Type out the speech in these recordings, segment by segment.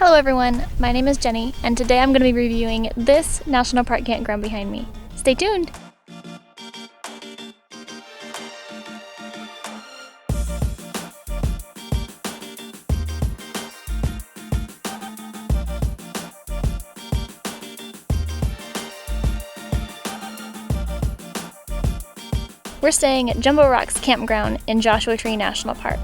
Hello everyone, my name is Jenny, and today I'm going to be reviewing this National Park campground behind me. Stay tuned! We're staying at Jumbo Rocks Campground in Joshua Tree National Park.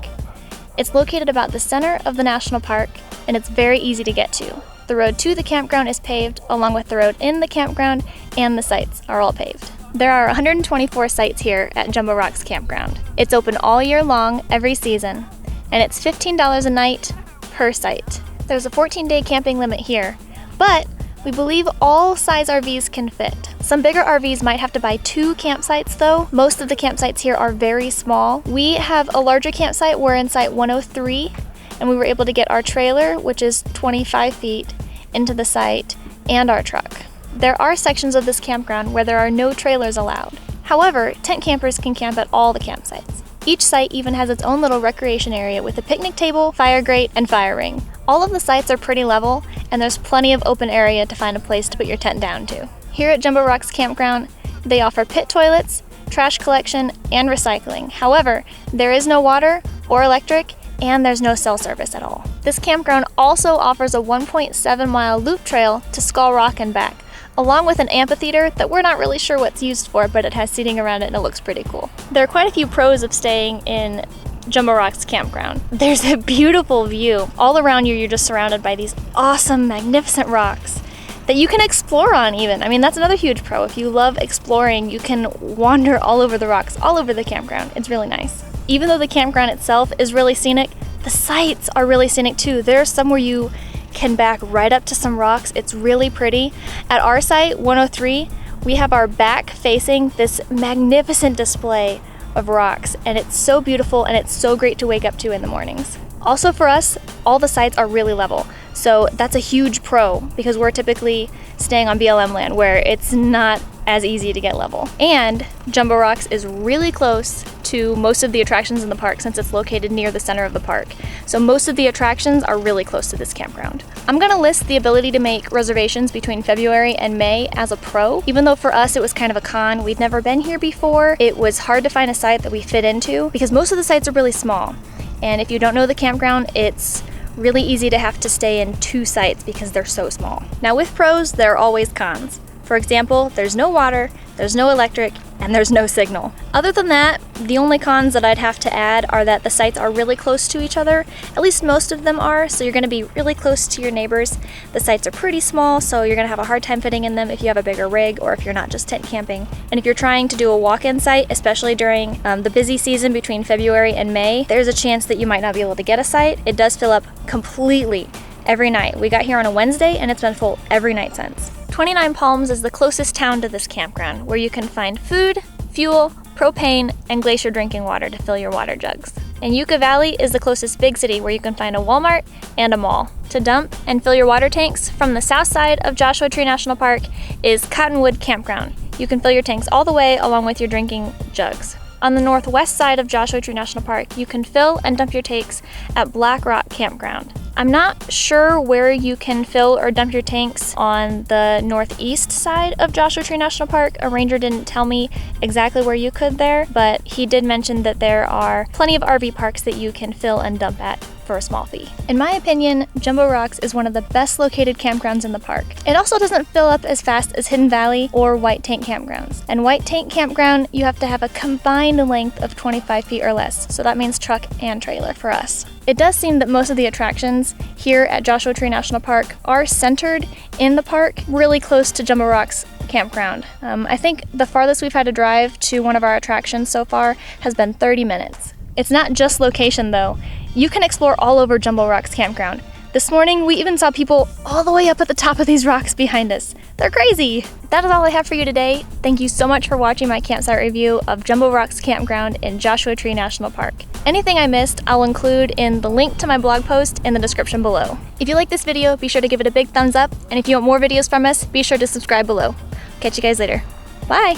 It's located about the center of the national park, and it's very easy to get to. The road to the campground is paved, along with the road in the campground, and the sites are all paved. There are 124 sites here at Jumbo Rocks Campground. It's open all year long, every season, and it's $15 a night per site. There's a 14-day camping limit here, but we believe all size RVs can fit. Some bigger RVs might have to buy 2 campsites though. Most of the campsites here are very small. We have a larger campsite. We're in site 103, and we were able to get our trailer, which is 25 feet, into the site, and our truck. There are sections of this campground where there are no trailers allowed. However, tent campers can camp at all the campsites. Each site even has its own little recreation area with a picnic table, fire grate, and fire ring. All of the sites are pretty level, and there's plenty of open area to find a place to put your tent down to. Here at Jumbo Rocks Campground, they offer pit toilets, trash collection, and recycling. However, there is no water or electric, and there's no cell service at all. This campground also offers a 1.7-mile loop trail to Skull Rock and back, along with an amphitheater that we're not really sure what's used for, but it has seating around it and it looks pretty cool. There are quite a few pros of staying in Jumbo Rocks Campground. There's a beautiful view. All around you, you're just surrounded by these awesome, magnificent rocks that you can explore on even. I mean, that's another huge pro. If you love exploring, you can wander all over the rocks, all over the campground. It's really nice. Even though the campground itself is really scenic, the sites are really scenic too. There's some where you can back right up to some rocks. It's really pretty. At our site, 103, we have our back facing this magnificent display of rocks, and it's so beautiful and it's so great to wake up to in the mornings. Also for us, all the sites are really level, so that's a huge pro because we're typically staying on BLM land where it's not as easy to get level. And Jumbo Rocks is really close to most of the attractions in the park since it's located near the center of the park. So most of the attractions are really close to this campground. I'm gonna list the ability to make reservations between February and May as a pro. Even though for us it was kind of a con, we'd never been here before, it was hard to find a site that we fit into because most of the sites are really small. And if you don't know the campground, it's really easy to have to stay in 2 sites because they're so small. Now with pros, there are always cons. For example, there's no water, there's no electric, and there's no signal. Other than that, the only cons that I'd have to add are that the sites are really close to each other. At least most of them are, so you're gonna be really close to your neighbors. The sites are pretty small, so you're gonna have a hard time fitting in them if you have a bigger rig or if you're not just tent camping. And if you're trying to do a walk-in site, especially during the busy season between February and May, there's a chance that you might not be able to get a site. It does fill up completely every night. We got here on a Wednesday and it's been full every night since. 29 Palms is the closest town to this campground, where you can find food, fuel, propane, and glacier drinking water to fill your water jugs. And Yucca Valley is the closest big city where you can find a Walmart and a mall. To dump and fill your water tanks from the south side of Joshua Tree National Park is Cottonwood Campground. You can fill your tanks all the way along with your drinking jugs. On the northwest side of Joshua Tree National Park, you can fill and dump your tanks at Black Rock Campground. I'm not sure where you can fill or dump your tanks on the northeast side of Joshua Tree National Park. A ranger didn't tell me exactly where you could there, but he did mention that there are plenty of RV parks that you can fill and dump at for a small fee. In my opinion, Jumbo Rocks is one of the best located campgrounds in the park. It also doesn't fill up as fast as Hidden Valley or White Tank campgrounds. And White Tank campground, you have to have a combined length of 25 feet or less, so that means truck and trailer for us. It does seem that most of the attractions here at Joshua Tree National Park are centered in the park, really close to Jumbo Rocks Campground. I think the farthest we've had to drive to one of our attractions so far has been 30 minutes. It's not just location though. You can explore all over Jumbo Rocks Campground. This morning, we even saw people all the way up at the top of these rocks behind us. They're crazy! That is all I have for you today. Thank you so much for watching my campsite review of Jumbo Rocks Campground in Joshua Tree National Park. Anything I missed, I'll include in the link to my blog post in the description below. If you like this video, be sure to give it a big thumbs up, and if you want more videos from us, be sure to subscribe below. Catch you guys later. Bye!